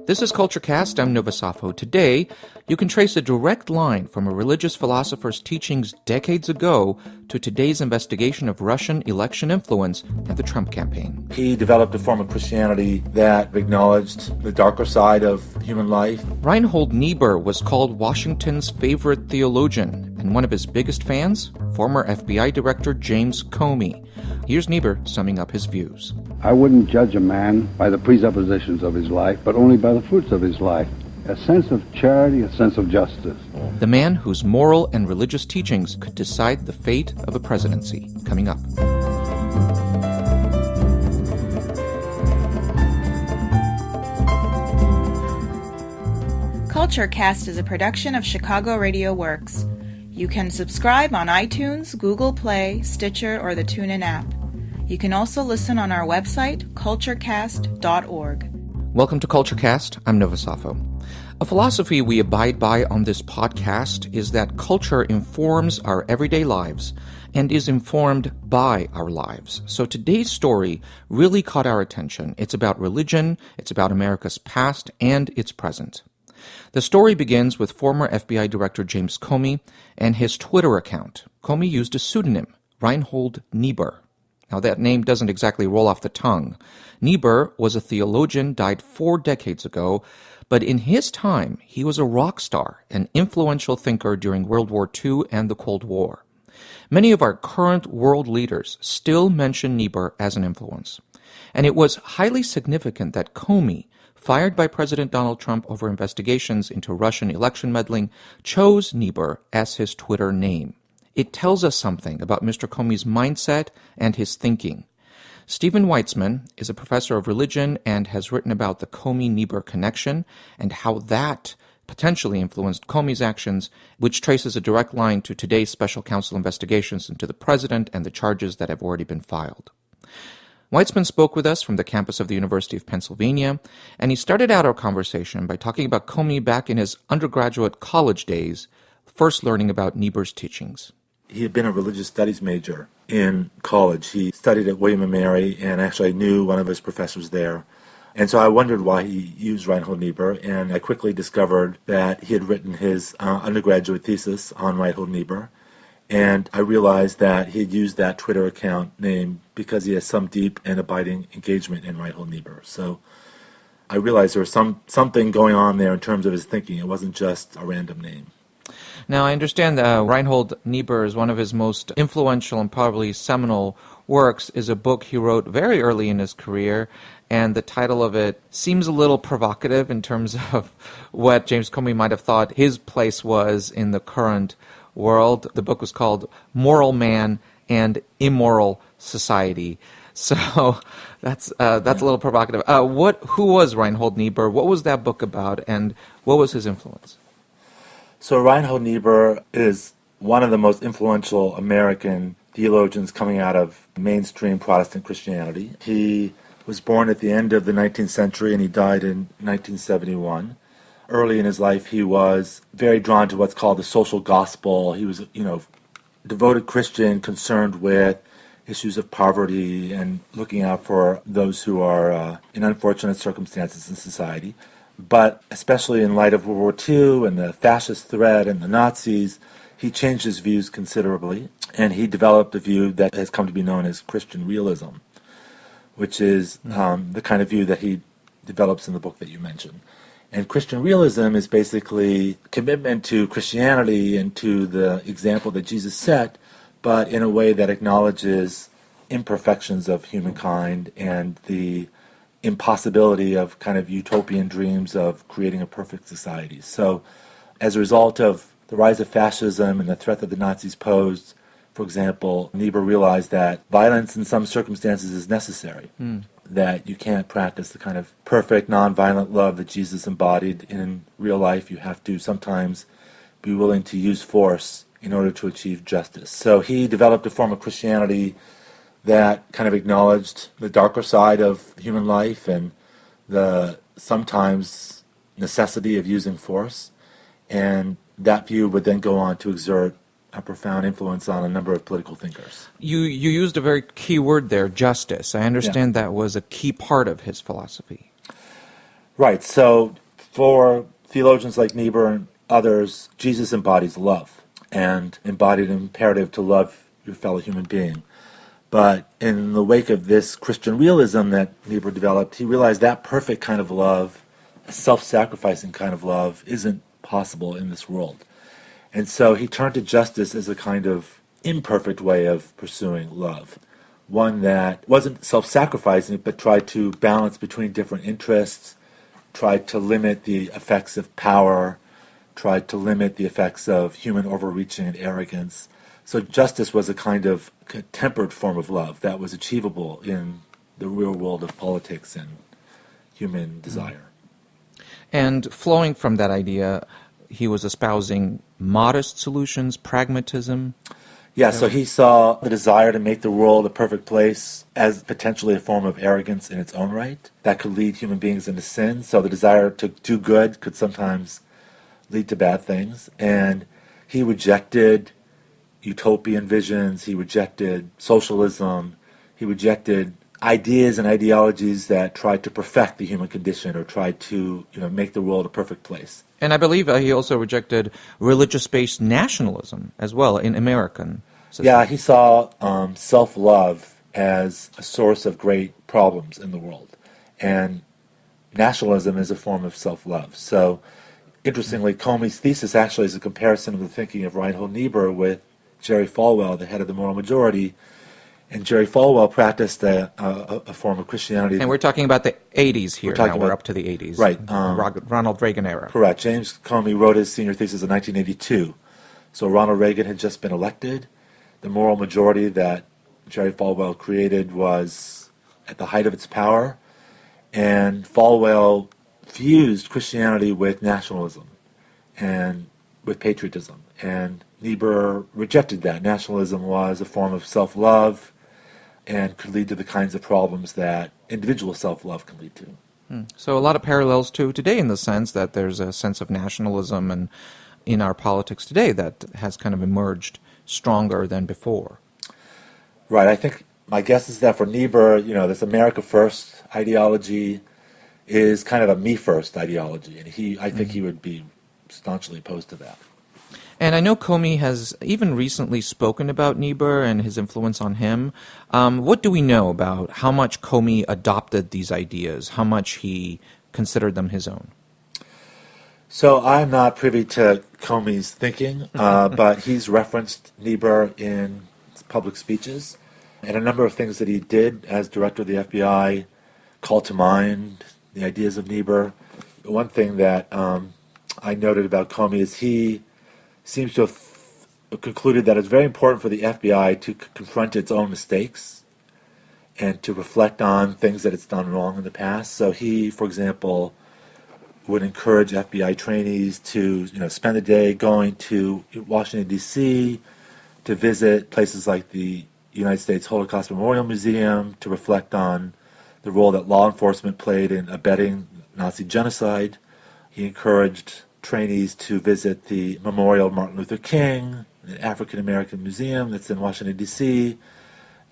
This is CultureCast. I'm Nova Safo. Today, you can trace a direct line from a religious philosopher's teachings decades ago to today's investigation of Russian election influence and the Trump campaign. He developed a form of Christianity that acknowledged the darker side of human life. Reinhold Niebuhr was called Washington's favorite theologian, and one of his biggest fans, former FBI Director James Comey. Here's Niebuhr summing up his views. I wouldn't judge a man by the presuppositions of his life, but only by the fruits of his life. A sense of charity, a sense of justice. The man whose moral and religious teachings could decide the fate of a presidency. Coming up. CultureCast is a production of Chicago Radio Works. You can subscribe on iTunes, Google Play, Stitcher, or the TuneIn app. You can also listen on our website, culturecast.org. Welcome to CultureCast. I'm Nova Safo. A philosophy we abide by on this podcast is that culture informs our everyday lives and is informed by our lives. So today's story really caught our attention. It's about religion, it's about America's past, and its present. The story begins with former FBI Director James Comey and his Twitter account. Comey used a pseudonym, Reinhold Niebuhr. Now, that name doesn't exactly roll off the tongue. Niebuhr was a theologian, died 4 decades ago, but in his time, he was a rock star, an influential thinker during World War II and the Cold War. Many of our current world leaders still mention Niebuhr as an influence. And it was highly significant that Comey, fired by President Donald Trump over investigations into Russian election meddling, chose Niebuhr as his Twitter name. It tells us something about Mr. Comey's mindset and his thinking. Stephen Weitzman is a professor of religion and has written about the Comey-Niebuhr connection and how that potentially influenced Comey's actions, which traces a direct line to today's special counsel investigations into the president and the charges that have already been filed. Weitzman spoke with us from the campus of the University of Pennsylvania, and he started out our conversation by talking about Comey back in his undergraduate college days, first learning about Niebuhr's teachings. He had been a religious studies major in college. He studied at William & Mary, and actually I knew one of his professors there. And so I wondered why he used Reinhold Niebuhr, and I quickly discovered that he had written his undergraduate thesis on Reinhold Niebuhr. And I realized that he had used that Twitter account name because he has some deep and abiding engagement in Reinhold Niebuhr. So I realized there was something going on there in terms of his thinking. It wasn't just a random name. Now, I understand that Reinhold Niebuhr is one of his most influential and probably seminal works is a book he wrote very early in his career, and the title of it seems a little provocative in terms of what James Comey might have thought his place was in the current world. The book was called Moral Man and Immoral Society. So that's a little provocative. Who was Reinhold Niebuhr? What was that book about, and what was his influence? So Reinhold Niebuhr is one of the most influential American theologians coming out of mainstream Protestant Christianity. He was born at the end of the 19th century and he died in 1971. Early in his life, he was very drawn to what's called the social gospel. He was, devoted Christian concerned with issues of poverty and looking out for those who are in unfortunate circumstances in society. But especially in light of World War II and the fascist threat and the Nazis, he changed his views considerably, and he developed a view that has come to be known as Christian realism, which is the kind of view that he develops in the book that you mentioned. And Christian realism is basically commitment to Christianity and to the example that Jesus set, but in a way that acknowledges imperfections of humankind and the impossibility of kind of utopian dreams of creating a perfect society. So as a result of the rise of fascism and the threat that the Nazis posed, for example, Niebuhr realized that violence in some circumstances is necessary, that you can't practice the kind of perfect, nonviolent love that Jesus embodied in real life. You have to sometimes be willing to use force in order to achieve justice. So he developed a form of Christianity that kind of acknowledged the darker side of human life and the sometimes necessity of using force. And that view would then go on to exert a profound influence on a number of political thinkers. You used a very key word there, justice. I understand that was a key part of his philosophy. Right. So for theologians like Niebuhr and others, Jesus embodies love and embodied an imperative to love your fellow human being. But in the wake of this Christian realism that Niebuhr developed, he realized that perfect kind of love, a self-sacrificing kind of love, isn't possible in this world. And so he turned to justice as a kind of imperfect way of pursuing love, one that wasn't self-sacrificing but tried to balance between different interests, tried to limit the effects of power, tried to limit the effects of human overreaching and arrogance. So justice was a kind of tempered form of love that was achievable in the real world of politics and human desire. And flowing from that idea, he was espousing modest solutions, pragmatism. Yeah, so he saw the desire to make the world a perfect place as potentially a form of arrogance in its own right that could lead human beings into sin. So the desire to do good could sometimes lead to bad things. And he rejected utopian visions, he rejected socialism, he rejected ideas and ideologies that tried to perfect the human condition or tried to, make the world a perfect place. And I believe he also rejected religious-based nationalism as well in American society. Yeah, he saw self-love as a source of great problems in the world. And nationalism is a form of self-love. So, interestingly, Comey's thesis actually is a comparison of the thinking of Reinhold Niebuhr with Jerry Falwell, the head of the moral majority. And Jerry Falwell practiced a form of Christianity. And we're talking about the 80s here. We're up to the 80s. Right. Ronald Reagan era. Correct. James Comey wrote his senior thesis in 1982. So Ronald Reagan had just been elected. The moral majority that Jerry Falwell created was at the height of its power. And Falwell fused Christianity with nationalism and with patriotism. And Niebuhr rejected that. Nationalism was a form of self-love and could lead to the kinds of problems that individual self-love can lead to. So a lot of parallels to today in the sense that there's a sense of nationalism and in our politics today that has kind of emerged stronger than before. Right. I think my guess is that for Niebuhr, this America First ideology is kind of a me first ideology, and I think he would be staunchly opposed to that. And I know Comey has even recently spoken about Niebuhr and his influence on him. What do we know about how much Comey adopted these ideas, how much he considered them his own? So I'm not privy to Comey's thinking, but he's referenced Niebuhr in public speeches, and a number of things that he did as director of the FBI call to mind the ideas of Niebuhr. One thing that I noted about Comey is he seems to have concluded that it's very important for the FBI to confront its own mistakes and to reflect on things that it's done wrong in the past. So he, for example, would encourage FBI trainees to, spend the day going to Washington, D.C., to visit places like the United States Holocaust Memorial Museum, to reflect on the role that law enforcement played in abetting Nazi genocide. He encouraged trainees to visit the Memorial of Martin Luther King, an African-American museum that's in Washington, D.C.,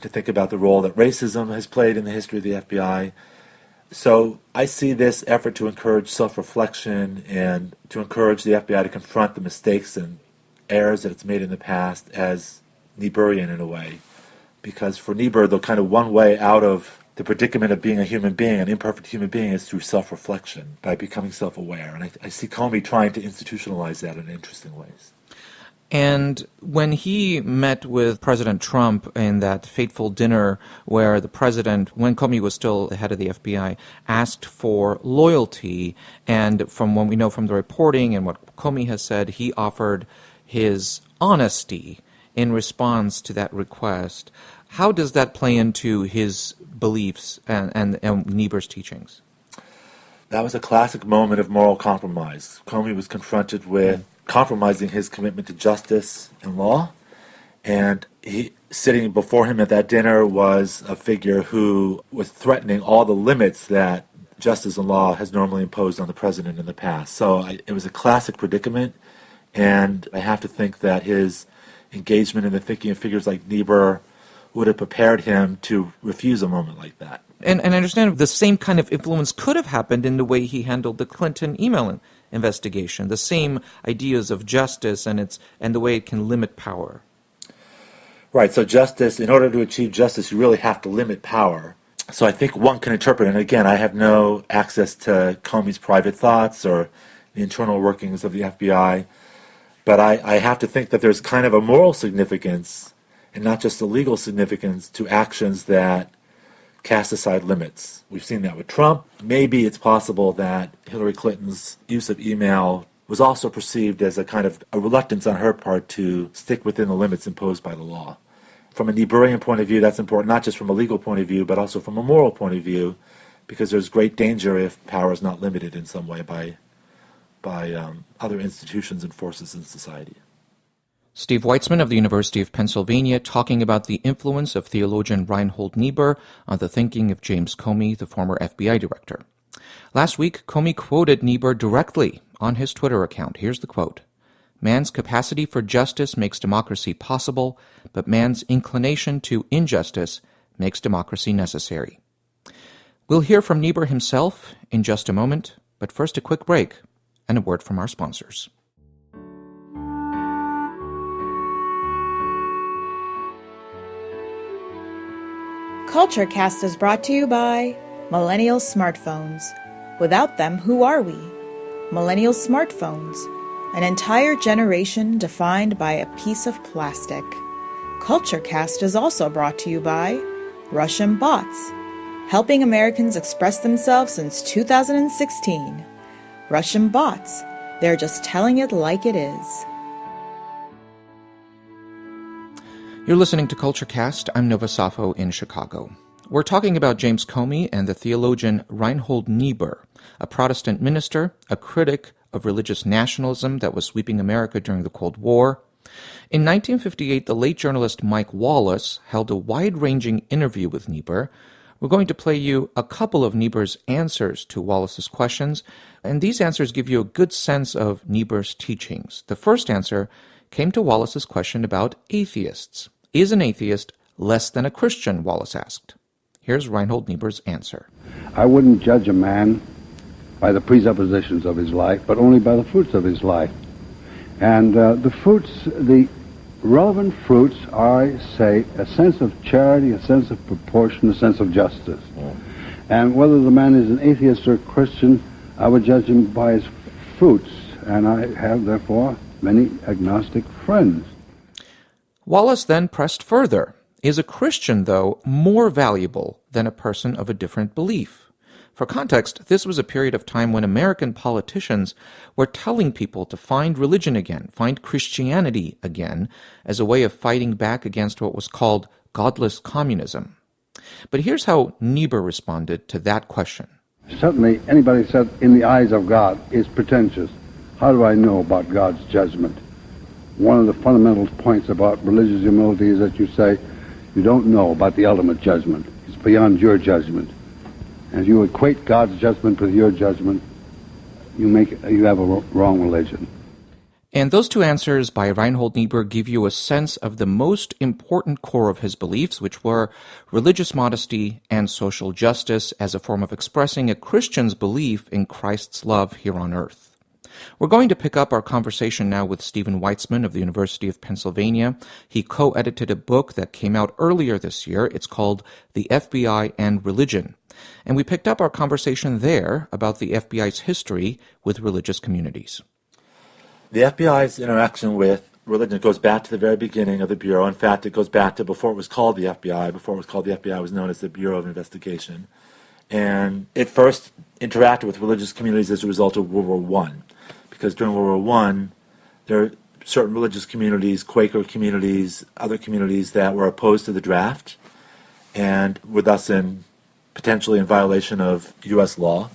to think about the role that racism has played in the history of the FBI. So I see this effort to encourage self-reflection and to encourage the FBI to confront the mistakes and errors that it's made in the past as Niebuhrian in a way. Because for Niebuhr, the kind of one way out of the predicament of being a human being, an imperfect human being, is through self-reflection, by becoming self-aware. And I see Comey trying to institutionalize that in interesting ways. And when he met with President Trump in that fateful dinner where the president, when Comey was still the head of the FBI, asked for loyalty, and from what we know from the reporting and what Comey has said, he offered his honesty in response to that request. How does that play into his beliefs and Niebuhr's teachings? That was a classic moment of moral compromise. Comey was confronted with compromising his commitment to justice and law, and sitting before him at that dinner was a figure who was threatening all the limits that justice and law has normally imposed on the president in the past. So it was a classic predicament, and I have to think that his engagement in the thinking of figures like Niebuhr would have prepared him to refuse a moment like that. And I understand the same kind of influence could have happened in the way he handled the Clinton email investigation, the same ideas of justice and the way it can limit power. Right, so justice, in order to achieve justice, you really have to limit power. So I think one can interpret, and again, I have no access to Comey's private thoughts or the internal workings of the FBI, but I have to think that there's kind of a moral significance, and not just a legal significance, to actions that cast aside limits. We've seen that with Trump. Maybe it's possible that Hillary Clinton's use of email was also perceived as a kind of a reluctance on her part to stick within the limits imposed by the law. From a Niebuhrian point of view, that's important, not just from a legal point of view, but also from a moral point of view, because there's great danger if power is not limited in some way by other institutions and forces in society. Steve Weitzman of the University of Pennsylvania talking about the influence of theologian Reinhold Niebuhr on the thinking of James Comey, the former FBI director. Last week, Comey quoted Niebuhr directly on his Twitter account. Here's the quote. "Man's capacity for justice makes democracy possible, but man's inclination to injustice makes democracy necessary." We'll hear from Niebuhr himself in just a moment, but first a quick break and a word from our sponsors. CultureCast is brought to you by Millennial Smartphones. Without them, who are we? Millennial Smartphones, an entire generation defined by a piece of plastic. CultureCast is also brought to you by Russian bots, helping Americans express themselves since 2016. Russian bots, they're just telling it like it is. You're listening to CultureCast. I'm Nova Safo in Chicago. We're talking about James Comey and the theologian Reinhold Niebuhr, a Protestant minister, a critic of religious nationalism that was sweeping America during the Cold War. In 1958, the late journalist Mike Wallace held a wide-ranging interview with Niebuhr. We're going to play you a couple of Niebuhr's answers to Wallace's questions, and these answers give you a good sense of Niebuhr's teachings. The first answer came to Wallace's question about atheists. Is an atheist less than a Christian, Wallace asked. Here's Reinhold Niebuhr's answer. I wouldn't judge a man by the presuppositions of his life, but only by the fruits of his life. And the relevant fruits are, I say, a sense of charity, a sense of proportion, a sense of justice. And whether the man is an atheist or a Christian, I would judge him by his fruits. And I have, therefore, many agnostic friends. Wallace then pressed further. Is a Christian, though, more valuable than a person of a different belief? For context, this was a period of time when American politicians were telling people to find religion again, find Christianity again, as a way of fighting back against what was called godless communism. But here's how Niebuhr responded to that question. Certainly, anybody said, in the eyes of God, is pretentious. How do I know about God's judgment? One of the fundamental points about religious humility is that you say, you don't know about the ultimate judgment. It's beyond your judgment. And if you equate God's judgment with your judgment, you have a wrong religion. And those two answers by Reinhold Niebuhr give you a sense of the most important core of his beliefs, which were religious modesty and social justice as a form of expressing a Christian's belief in Christ's love here on earth. We're going to pick up our conversation now with Stephen Weitzman of the University of Pennsylvania. He co-edited a book that came out earlier this year. It's called The FBI and Religion. And we picked up our conversation there about the FBI's history with religious communities. The FBI's interaction with religion goes back to the very beginning of the Bureau. In fact, it goes back to before it was called the FBI. Before it was called the FBI, it was known as the Bureau of Investigation. And it first interacted with religious communities as a result of World War I. Because during World War I, there are certain religious communities, Quaker communities, other communities that were opposed to the draft and were thus potentially in violation of U.S. law,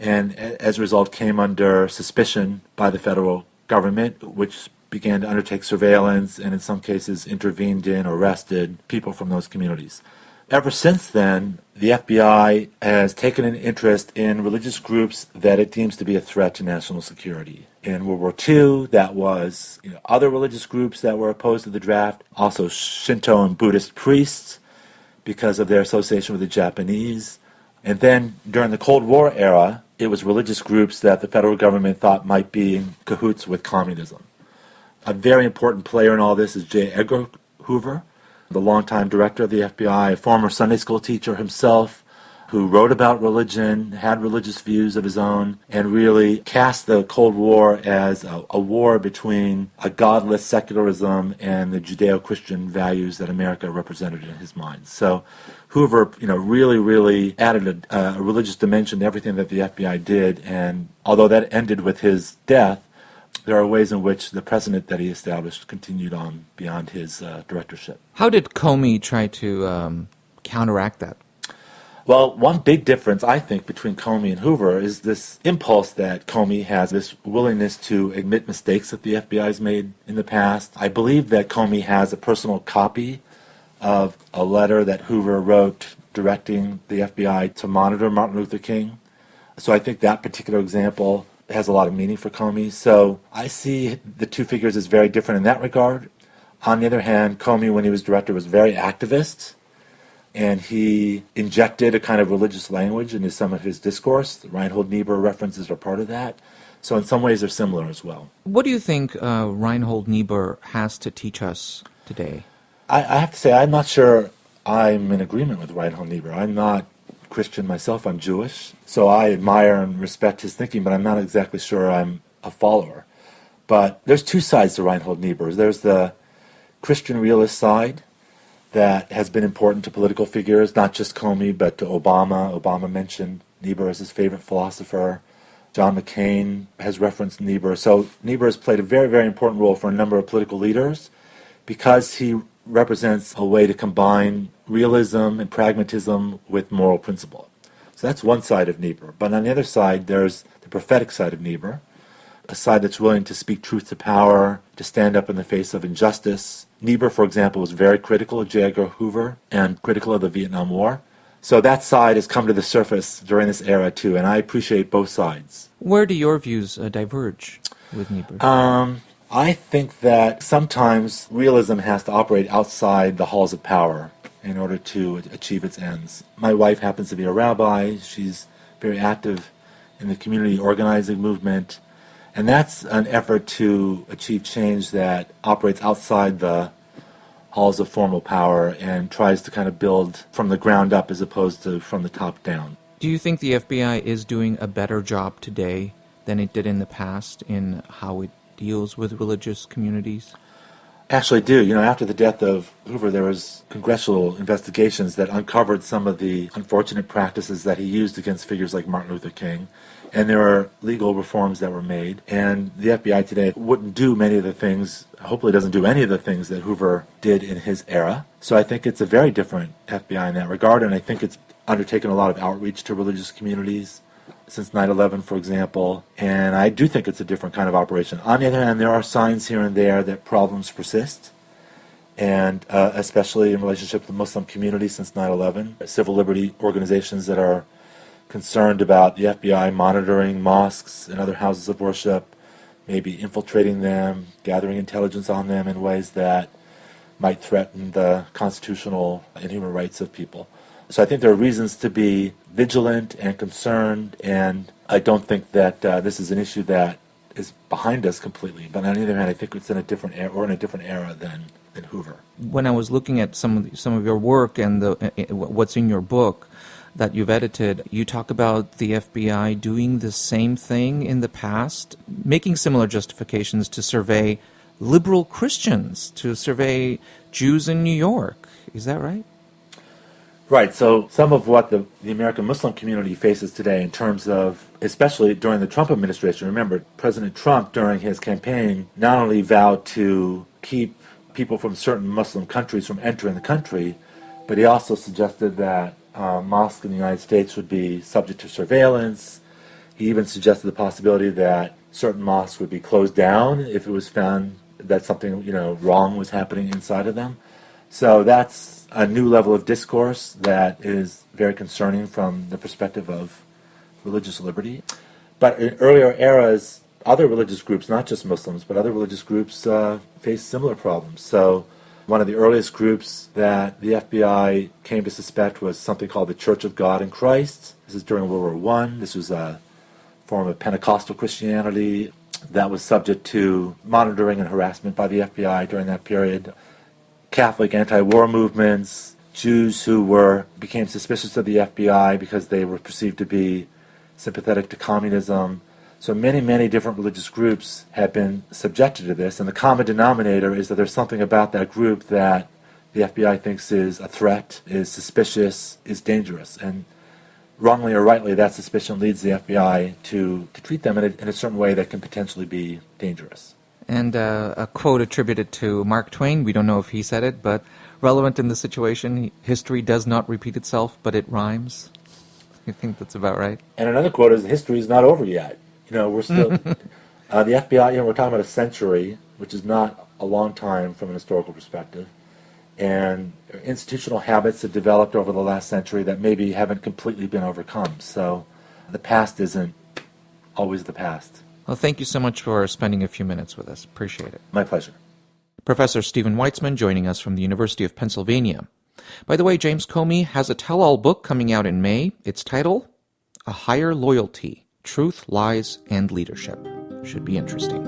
and as a result came under suspicion by the federal government, which began to undertake surveillance and in some cases intervened in or arrested people from those communities. Ever since then, the FBI has taken an interest in religious groups that it deems to be a threat to national security. In World War II, that was other religious groups that were opposed to the draft, also Shinto and Buddhist priests because of their association with the Japanese, And then during the Cold War era, it was religious groups that the federal government thought might be in cahoots with communism. A very important player in all this is J. Edgar Hoover, the longtime director of the FBI, a former Sunday school teacher himself, who wrote about religion, had religious views of his own, and really cast the Cold War as a war between a godless secularism and the Judeo-Christian values that America represented in his mind. So Hoover, really added a religious dimension to everything that the FBI did, and although that ended with his death, there are ways in which the precedent that he established continued on beyond his directorship. How did Comey try to counteract that? Well, one big difference, I think, between Comey and Hoover is this impulse that Comey has, this willingness to admit mistakes that the FBI has made in the past. I believe that Comey has a personal copy of a letter that Hoover wrote directing the FBI to monitor Martin Luther King. So I think that particular example has a lot of meaning for Comey. So I see the two figures as very different in that regard. On the other hand, Comey, when he was director, was very activist, and he injected a kind of religious language into some of his discourse. The Reinhold Niebuhr references are part of that. So in some ways they're similar as well. What do you think Reinhold Niebuhr has to teach us today? I have to say, I'm not sure I'm in agreement with Reinhold Niebuhr. I'm not Christian myself, I'm Jewish. So I admire and respect his thinking, but I'm not exactly sure I'm a follower. But there's two sides to Reinhold Niebuhr. There's the Christian realist side that has been important to political figures, not just Comey, but to Obama. Obama mentioned Niebuhr as his favorite philosopher. John McCain has referenced Niebuhr. So Niebuhr has played a very, very important role for a number of political leaders because he represents a way to combine realism and pragmatism with moral principle. So that's one side of Niebuhr. But on the other side, there's the prophetic side of Niebuhr, a side that's willing to speak truth to power, to stand up in the face of injustice. Niebuhr, for example, was very critical of J. Edgar Hoover and critical of the Vietnam War. So that side has come to the surface during this era, too, and I appreciate both sides. Where do your views diverge with Niebuhr? I think that sometimes realism has to operate outside the halls of power in order to achieve its ends. My wife happens to be a rabbi. She's very active in the community organizing movement. And that's an effort to achieve change that operates outside the halls of formal power and tries to kind of build from the ground up as opposed to from the top down. Do you think the FBI is doing a better job today than it did in the past in how it deals with religious communities? Actually do. After the death of Hoover, there was congressional investigations that uncovered some of the unfortunate practices that he used against figures like Martin Luther King. And there are legal reforms that were made. And the FBI today wouldn't do many of the things, hopefully doesn't do any of the things that Hoover did in his era. So I think it's a very different FBI in that regard, and I think it's undertaken a lot of outreach to religious communities since 9/11, for example, and I do think it's a different kind of operation. On the other hand, there are signs here and there that problems persist, and especially in relationship to the Muslim community since 9/11, civil liberty organizations that are concerned about the FBI monitoring mosques and other houses of worship, maybe infiltrating them, gathering intelligence on them in ways that might threaten the constitutional and human rights of people. So I think there are reasons to be vigilant and concerned, and I don't think that this is an issue that is behind us completely. But on the other hand, I think it's in a different era, or in a different era than Hoover. When I was looking at some of your work and what's in your book that you've edited, you talk about the FBI doing the same thing in the past, making similar justifications to survey liberal Christians, to survey Jews in New York. Is that right? Right. So some of what the American Muslim community faces today in terms of, especially during the Trump administration, remember, President Trump during his campaign not only vowed to keep people from certain Muslim countries from entering the country, but he also suggested that mosques in the United States would be subject to surveillance. He even suggested the possibility that certain mosques would be closed down if it was found that something wrong was happening inside of them. So that's a new level of discourse that is very concerning from the perspective of religious liberty. But in earlier eras, other religious groups, not just Muslims, but other religious groups faced similar problems. So One of the earliest groups that the FBI came to suspect was something called the Church of God in Christ. This is during World War I. This was a form of Pentecostal Christianity that was subject to monitoring and harassment by the FBI during that period. Catholic anti-war movements, Jews who became suspicious of the FBI because they were perceived to be sympathetic to communism. So many, many different religious groups have been subjected to this, and the common denominator is that there's something about that group that the FBI thinks is a threat, is suspicious, is dangerous. And wrongly or rightly, that suspicion leads the FBI to treat them in a certain way that can potentially be dangerous. And a quote attributed to Mark Twain, we don't know if he said it, but relevant in the situation, history does not repeat itself, but it rhymes. You think that's about right? And another quote is, history is not over yet. We're still, the FBI, we're talking about a century, which is not a long time from an historical perspective. And institutional habits have developed over the last century that maybe haven't completely been overcome. So the past isn't always the past. Well, thank you so much for spending a few minutes with us. Appreciate it. My pleasure. Professor Stephen Weitzman joining us from the University of Pennsylvania. By the way, James Comey has a tell-all book coming out in May. Its title, A Higher Loyalty, Truth, Lies, and Leadership. Should be interesting.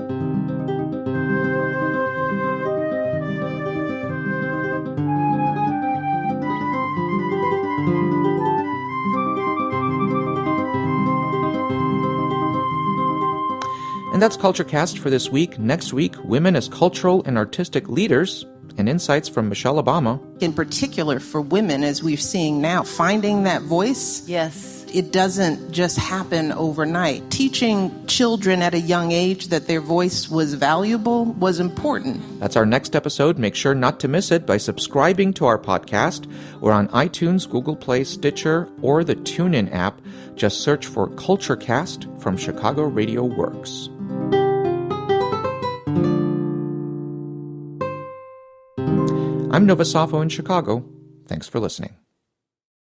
And that's CultureCast for this week. Next week, women as cultural and artistic leaders, and insights from Michelle Obama. In particular for women, as we're seeing now, finding that voice. Yes. It doesn't just happen overnight. Teaching children at a young age that their voice was valuable was important. That's our next episode. Make sure not to miss it by subscribing to our podcast. We're on iTunes, Google Play, Stitcher, or the TuneIn app. Just search for CultureCast from Chicago Radio Works. I'm Nova Safo in Chicago. Thanks for listening.